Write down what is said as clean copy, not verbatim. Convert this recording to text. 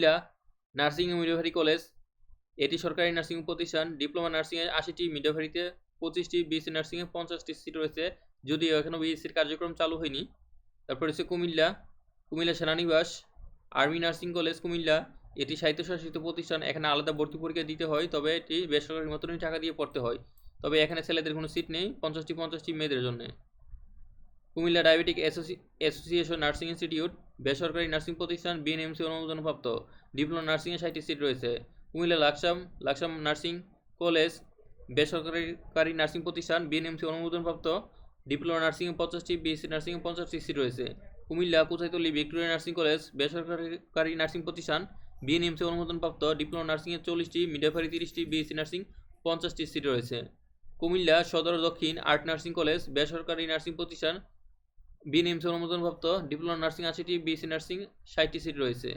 Comilla nursing ও midwifery college, এটি সরকারি নার্সিং প্রতিষ্ঠান। ডিপ্লোমা নার্সিংয়ে 80টি, মিডওয়াইফারিতে 25টি, বিএসসি নার্সিংয়ে 50টি সিট রয়েছে, যদিও এখনও বিএসসির কার্যক্রম চালু হয়নি। তারপর হচ্ছে কুমিল্লা সেনানিবাস আর্মি নার্সিং কলেজ কুমিল্লা, এটি স্বায়ত্তশাসিত প্রতিষ্ঠান। এখানে আলাদা ভর্তি পরীক্ষা দিতে হয়, তবে এটি বেসরকারি মতনই টাকা দিয়ে পড়তে হয়। তবে এখানে ছেলেদের কোনো সিট নেই, 50টি মেয়েদের জন্য। Comilla diabetic association nursing institute, বেসরকারি নার্সিং প্রতিষ্ঠান, বিএনএমসি অনুমোদনপ্রাপ্ত। ডিপ্লোমা নার্সিংয়ে 60টি সিট রয়েছে। কুমিল্লা লাকসাম নার্সিং কলেজ, বেসরকারি নার্সিং প্রতিষ্ঠান, বিএনএমসি অনুমোদনপ্রাপ্ত। ডিপ্লোমা নার্সিংয়ে 50টি, বিএসসি নার্সিংয়ে 50টি সিট রয়েছে। Comilla Kochaitoli Victoria nursing college, বেসরকারি নার্সিং প্রতিষ্ঠান, বিএনএমসি অনুমোদনপ্রাপ্ত। ডিপ্লোমা নার্সিংয়ে 40টি, মিডওয়াইফারি 30টি, বিএসসি নার্সিং 50টি সিট রয়েছে। Comilla Sadar Dakshin art nursing college, বেসরকারি নার্সিং প্রতিষ্ঠান, বিএনএমসি অনুমোদনপ্রাপ্ত। Diploma nursing 80টি, BSc nursing 60টি seat রয়েছে।